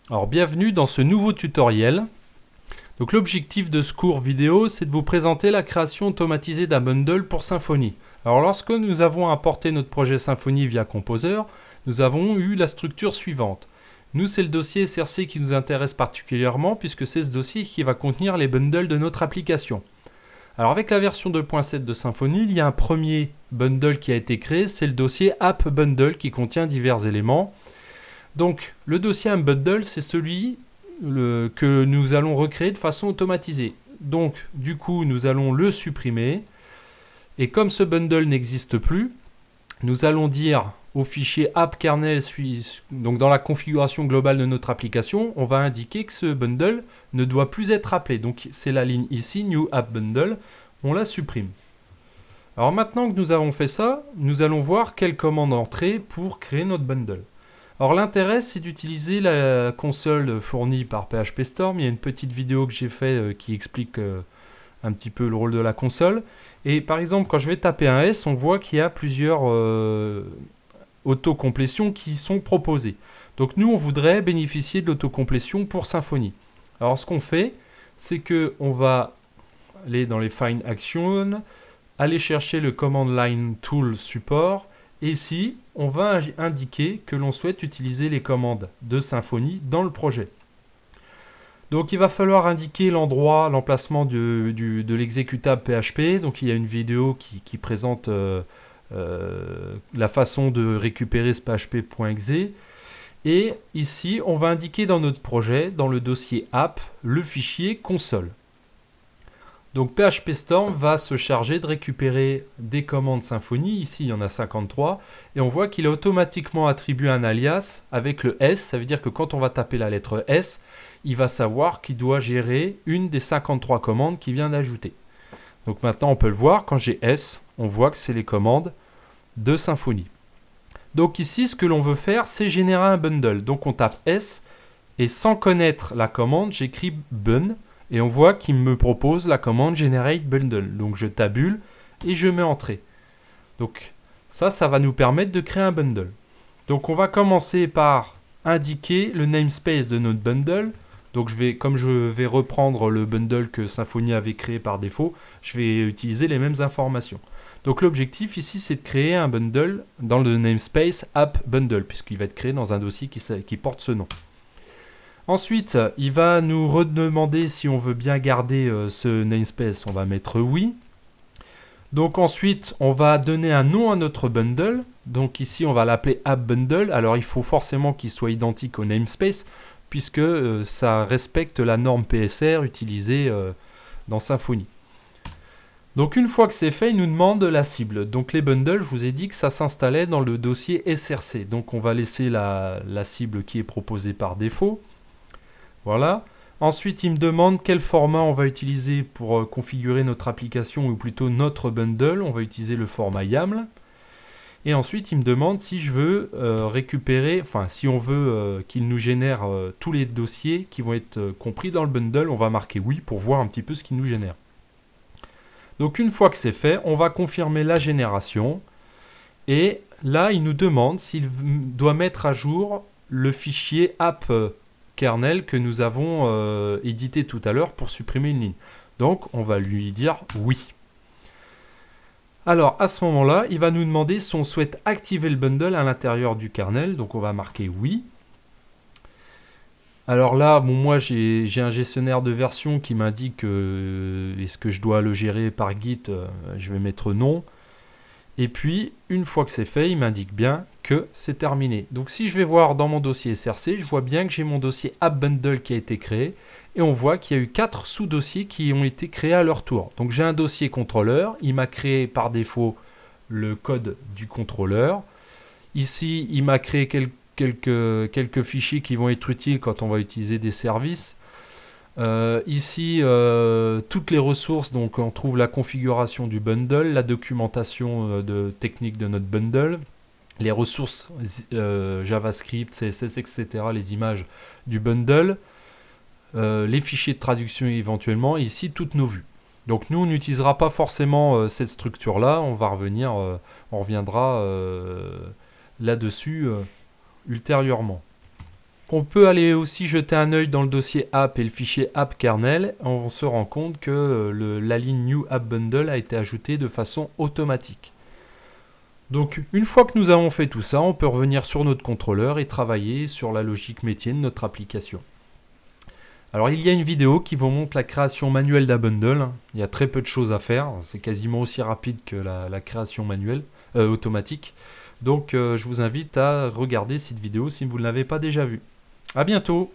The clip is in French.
Alors bienvenue dans ce nouveau tutoriel. Donc l'objectif de ce cours vidéo, c'est de vous présenter la création automatisée d'un bundle pour Symfony. Alors lorsque nous avons importé notre projet Symfony via Composer, nous avons eu la structure suivante. Nous, c'est le dossier SRC qui nous intéresse particulièrement puisque c'est ce dossier qui va contenir les bundles de notre application. Alors avec la version 2.7 de Symfony, il y a un premier bundle qui a été créé, c'est le dossier App Bundle qui contient divers éléments. Donc le dossier Bundle, c'est celui que nous allons recréer de façon automatisée. Donc du coup, nous allons le supprimer. Et comme ce bundle n'existe plus, nous allons dire au fichier app-kernel, donc dans la configuration globale de notre application, on va indiquer que ce bundle ne doit plus être appelé. Donc c'est la ligne ici, New App Bundle, on la supprime. Alors maintenant que nous avons fait ça, nous allons voir quelle commande entrer pour créer notre bundle. Alors l'intérêt, c'est d'utiliser la console fournie par PHP Storm. Il y a une petite vidéo que j'ai faite qui explique un petit peu le rôle de la console. Et par exemple, quand je vais taper un S, on voit qu'il y a plusieurs autocomplétions qui sont proposées. Donc nous, on voudrait bénéficier de l'autocomplétion pour Symfony. Alors ce qu'on fait, c'est qu'on va aller dans les Find Action, aller chercher le Command Line Tool Support, et ici, on va indiquer que l'on souhaite utiliser les commandes de Symfony dans le projet. Donc il va falloir indiquer l'endroit, l'emplacement de l'exécutable PHP. Donc il y a une vidéo qui présente la façon de récupérer ce php.exe. Et ici, on va indiquer dans notre projet, dans le dossier app, le fichier console. Donc PHP Storm va se charger de récupérer des commandes Symfony. Ici, il y en a 53. Et on voit qu'il a automatiquement attribué un alias avec le S. Ça veut dire que quand on va taper la lettre S, il va savoir qu'il doit gérer une des 53 commandes qu'il vient d'ajouter. Donc maintenant, on peut le voir. Quand j'ai S, on voit que c'est les commandes de Symfony. Donc ici, ce que l'on veut faire, c'est générer un bundle. Donc on tape S. Et sans connaître la commande, j'écris bun. Et on voit qu'il me propose la commande generate bundle. Donc je tabule et je mets entrée. Donc ça va nous permettre de créer un bundle. Donc on va commencer par indiquer le namespace de notre bundle. Donc comme je vais reprendre le bundle que Symfony avait créé par défaut, je vais utiliser les mêmes informations. Donc l'objectif ici, c'est de créer un bundle dans le namespace app bundle, puisqu'il va être créé dans un dossier qui porte ce nom. Ensuite, il va nous redemander si on veut bien garder ce namespace. On va mettre oui. Donc ensuite, on va donner un nom à notre bundle. Donc ici, on va l'appeler app bundle. Alors il faut forcément qu'il soit identique au namespace, puisque ça respecte la norme PSR utilisée dans Symfony. Donc une fois que c'est fait, il nous demande la cible. Donc les bundles, je vous ai dit que ça s'installait dans le dossier SRC. Donc on va laisser la cible qui est proposée par défaut. Voilà. Ensuite, il me demande quel format on va utiliser pour configurer notre application, ou plutôt notre bundle. On va utiliser le format YAML. Et ensuite, il me demande si je veux récupérer, enfin, si on veut qu'il nous génère tous les dossiers qui vont être compris dans le bundle. On va marquer oui pour voir un petit peu ce qu'il nous génère. Donc, une fois que c'est fait, on va confirmer la génération. Et là, il nous demande s'il doit mettre à jour le fichier app kernel que nous avons édité tout à l'heure pour supprimer une ligne. Donc on va lui dire oui. Alors à ce moment-là, il va nous demander si on souhaite activer le bundle à l'intérieur du kernel. Donc on va marquer oui. Alors là, bon, moi j'ai un gestionnaire de version qui m'indique est-ce que je dois le gérer par Git, je vais mettre non. Et puis, une fois que c'est fait, il m'indique bien que c'est terminé. Donc si je vais voir dans mon dossier SRC, je vois bien que j'ai mon dossier App Bundle qui a été créé. Et on voit qu'il y a eu 4 sous-dossiers qui ont été créés à leur tour. Donc j'ai un dossier contrôleur. Il m'a créé par défaut le code du contrôleur. Ici, il m'a créé quelques fichiers qui vont être utiles quand on va utiliser des services. Ici, toutes les ressources, donc on trouve la configuration du bundle, la documentation technique de notre bundle, les ressources JavaScript, CSS, etc., les images du bundle, les fichiers de traduction éventuellement, et ici toutes nos vues. Donc nous, on n'utilisera pas forcément cette structure-là, on reviendra là-dessus ultérieurement. On peut aller aussi jeter un œil dans le dossier app et le fichier app kernel. On se rend compte que la ligne new app bundle a été ajoutée de façon automatique. Donc une fois que nous avons fait tout ça, on peut revenir sur notre contrôleur et travailler sur la logique métier de notre application. Alors il y a une vidéo qui vous montre la création manuelle d'un bundle. Il y a très peu de choses à faire, c'est quasiment aussi rapide que la création manuelle, automatique. Donc je vous invite à regarder cette vidéo si vous ne l'avez pas déjà vue. A bientôt!